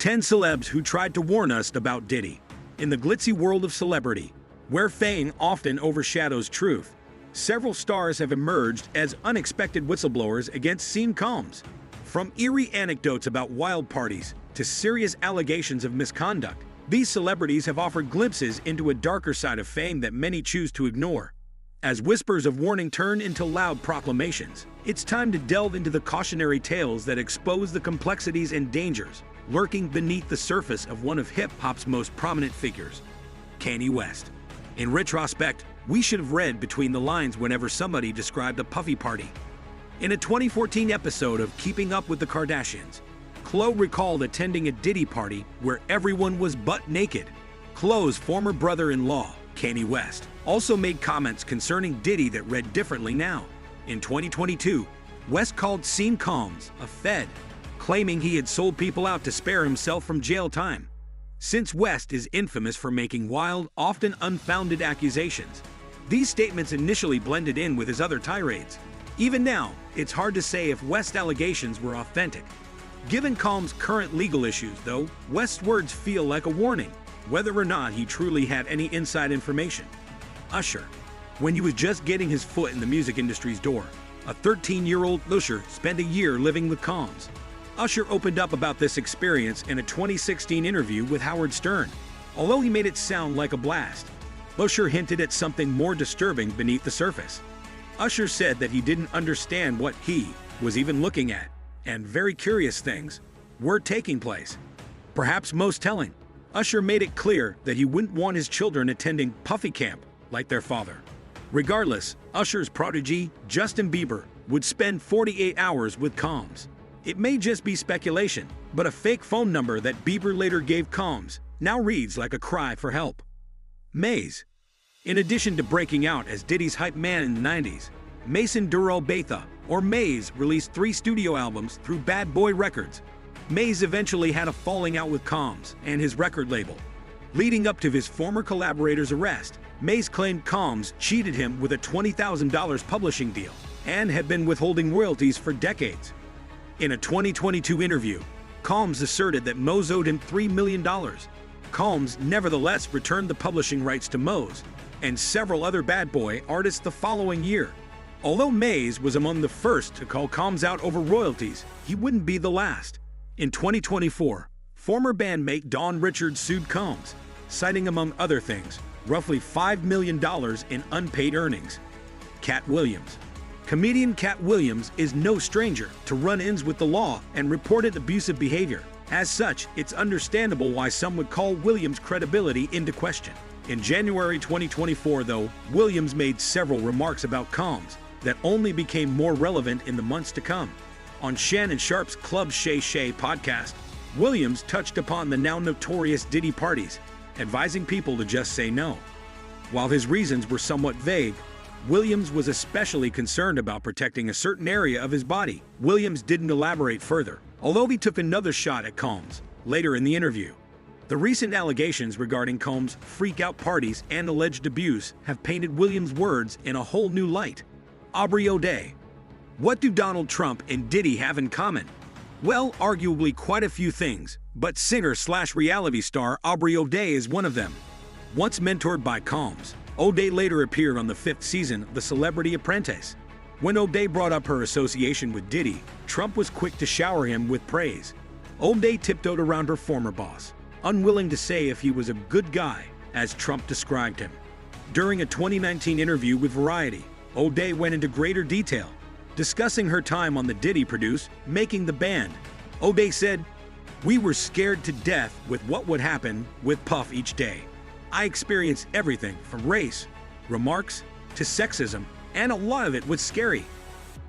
10 celebs who tried to warn us about Diddy. In the glitzy world of celebrity, where fame often overshadows truth, several stars have emerged as unexpected whistleblowers against scene calms. From eerie anecdotes about wild parties to serious allegations of misconduct, these celebrities have offered glimpses into a darker side of fame that many choose to ignore. As whispers of warning turn into loud proclamations, it's time to delve into the cautionary tales that expose the complexities and dangers lurking beneath the surface of one of hip-hop's most prominent figures, Kanye West. In retrospect, we should have read between the lines whenever somebody described a puffy party. In a 2014 episode of Keeping Up with the Kardashians, Khloe recalled attending a Diddy party where everyone was butt naked. Khloe's former brother-in-law, Kanye West, also made comments concerning Diddy that read differently now. In 2022, West called scene calms a fed, claiming he had sold people out to spare himself from jail time. Since West is infamous for making wild, often unfounded accusations, these statements initially blended in with his other tirades. Even now, it's hard to say if West's allegations were authentic. Given Calm's current legal issues, though, West's words feel like a warning, whether or not he truly had any inside information. Usher. When he was just getting his foot in the music industry's door, a 13-year-old Usher spent a year living with Calms. Usher opened up about this experience in a 2016 interview with Howard Stern. Although he made it sound like a blast, Usher hinted at something more disturbing beneath the surface. Usher said that he didn't understand what he was even looking at, and very curious things were taking place. Perhaps most telling, Usher made it clear that he wouldn't want his children attending Puffy Camp like their father. Regardless, Usher's prodigy, Justin Bieber, would spend 48 hours with Calms. It may just be speculation, but a fake phone number that Bieber later gave Calms now reads like a cry for help. Maze. In addition to breaking out as Diddy's hype man in the 90s, Mason Duro Betha, or Maze, released 3 studio albums through Bad Boy Records. Maze eventually had a falling out with Calms and his record label. Leading up to his former collaborator's arrest, Maze claimed Calms cheated him with a $20,000 publishing deal and had been withholding royalties for decades. In a 2022 interview, Calms asserted that Mose owed him $3 million. Calms nevertheless returned the publishing rights to Mose and several other Bad Boy artists the following year. Although Maze was among the first to call Calms out over royalties, he wouldn't be the last. In 2024, former bandmate Dawn Richards sued Calms, citing among other things, roughly $5 million in unpaid earnings. Cat Williams. Comedian Cat Williams is no stranger to run-ins with the law and reported abusive behavior. As such, it's understandable why some would call Williams' credibility into question. In January 2024, though, Williams made several remarks about Calms that only became more relevant in the months to come. On Shannon Sharp's Club Shay Shay podcast, Williams touched upon the now notorious Diddy parties, advising people to just say no. While his reasons were somewhat vague, Williams was especially concerned about protecting a certain area of his body. Williams didn't elaborate further, although he took another shot at Calms later in the interview. The recent allegations regarding Calms' freak-out parties and alleged abuse have painted Williams' words in a whole new light. Aubrey O'Day. What do Donald Trump and Diddy have in common? Well, arguably quite a few things, but singer-slash-reality star Aubrey O'Day is one of them. Once mentored by Calms, O'Day later appeared on the 5th season of The Celebrity Apprentice. When O'Day brought up her association with Diddy, Trump was quick to shower him with praise. O'Day tiptoed around her former boss, unwilling to say if he was a good guy, as Trump described him. During a 2019 interview with Variety, O'Day went into greater detail, discussing her time on the Diddy-produced Making the Band. O'Day said, "We were scared to death with what would happen with Puff each day. I experienced everything from race, remarks, to sexism, and a lot of it was scary."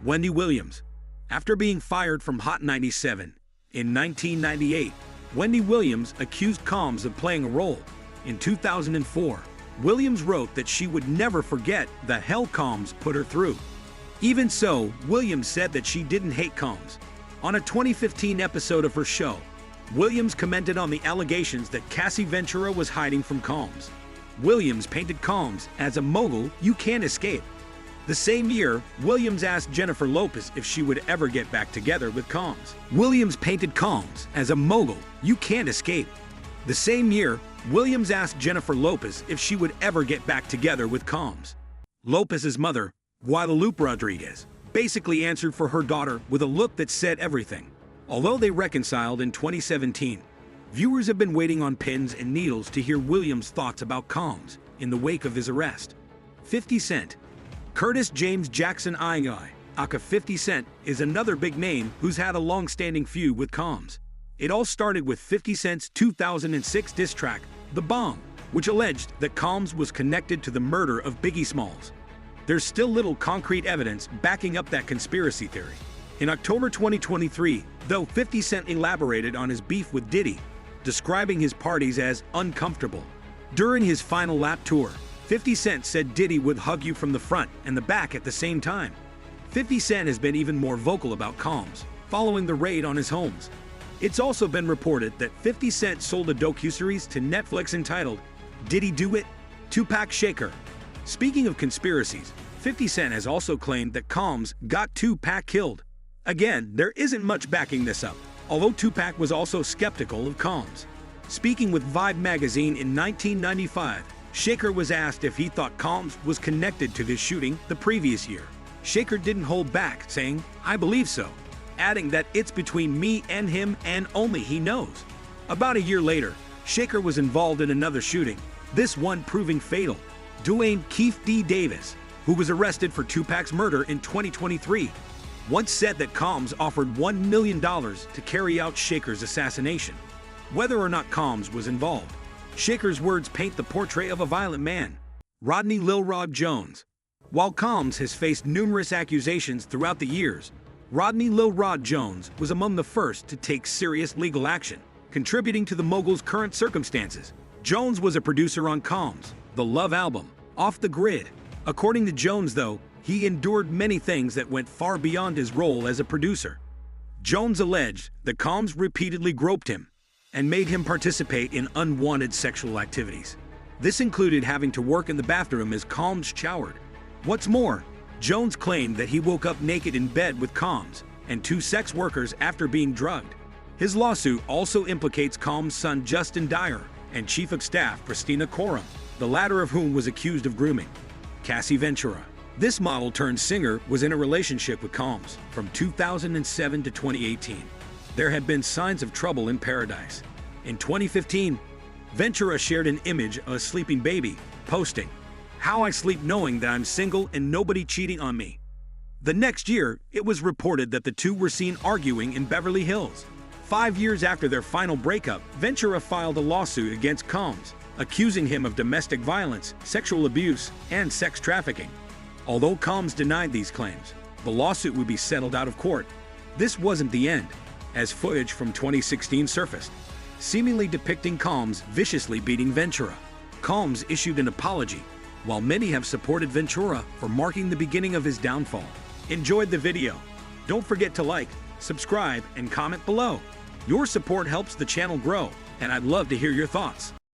Wendy Williams. After being fired from Hot 97 in 1998, Wendy Williams accused Calms of playing a role. In 2004, Williams wrote that she would never forget the hell Calms put her through. Even so, Williams said that she didn't hate Calms. On a 2015 episode of her show, Williams commented on the allegations that Cassie Ventura was hiding from Calms. Williams painted Calms as a mogul you can't escape. The same year, Williams asked Jennifer Lopez if she would ever get back together with Combs. Williams painted Combs as a mogul you can't escape. The same year, Williams asked Jennifer Lopez if she would ever get back together with Combs. Lopez's mother, Guadalupe Rodriguez, basically answered for her daughter with a look that said everything. Although they reconciled in 2017, viewers have been waiting on pins and needles to hear Williams' thoughts about Combs in the wake of his arrest. 50 Cent. Curtis James Jackson I.I. aka 50 Cent is another big name who's had a long-standing feud with Combs. It all started with 50 Cent's 2006 diss track, The Bomb, which alleged that Combs was connected to the murder of Biggie Smalls. There's still little concrete evidence backing up that conspiracy theory. In October 2023, though, 50 Cent elaborated on his beef with Diddy, describing his parties as uncomfortable. During his final lap tour, 50 Cent said Diddy would hug you from the front and the back at the same time. 50 Cent has been even more vocal about Combs following the raid on his homes. It's also been reported that 50 Cent sold a docuseries to Netflix entitled Did He Do It? Tupac Shaker. Speaking of conspiracies, 50 Cent has also claimed that Combs got Tupac killed. Again, there isn't much backing this up, although Tupac was also skeptical of Combs. Speaking with Vibe magazine in 1995, Shaker was asked if he thought Combs was connected to this shooting the previous year. Shaker didn't hold back, saying, "I believe so," adding that it's between me and him and only he knows. About a year later, Shaker was involved in another shooting, this one proving fatal. Dwayne Keefe D. Davis, who was arrested for Tupac's murder in 2023, once said that Combs offered $1 million to carry out Shaker's assassination. Whether or not Combs was involved, Shaker's words paint the portrait of a violent man. Rodney Lil Rod Jones. While Combs has faced numerous accusations throughout the years, Rodney Lil Rod Jones was among the first to take serious legal action, contributing to the mogul's current circumstances. Jones was a producer on Combs' The Love album, Off the Grid. According to Jones, though, he endured many things that went far beyond his role as a producer. Jones alleged that Combs repeatedly groped him and made him participate in unwanted sexual activities. This included having to work in the bathroom as Combs showered. What's more, Jones claimed that he woke up naked in bed with Combs and two sex workers after being drugged. His lawsuit also implicates Combs' son Justin Dyer and Chief of Staff Christina Coram, the latter of whom was accused of grooming Cassie Ventura. This model-turned-singer was in a relationship with Combs from 2007 to 2018. There had been signs of trouble in paradise. In 2015, Ventura shared an image of a sleeping baby, posting, "How I sleep knowing that I'm single and nobody cheating on me." The next year, it was reported that the two were seen arguing in Beverly Hills. 5 years after their final breakup, Ventura filed a lawsuit against Combs, accusing him of domestic violence, sexual abuse, and sex trafficking. Although Combs denied these claims, the lawsuit would be settled out of court. This wasn't the end, as footage from 2016 surfaced, seemingly depicting Combs viciously beating Ventura. Combs issued an apology, while many have supported Ventura for marking the beginning of his downfall. Enjoyed the video? Don't forget to like, subscribe, and comment below. Your support helps the channel grow, and I'd love to hear your thoughts.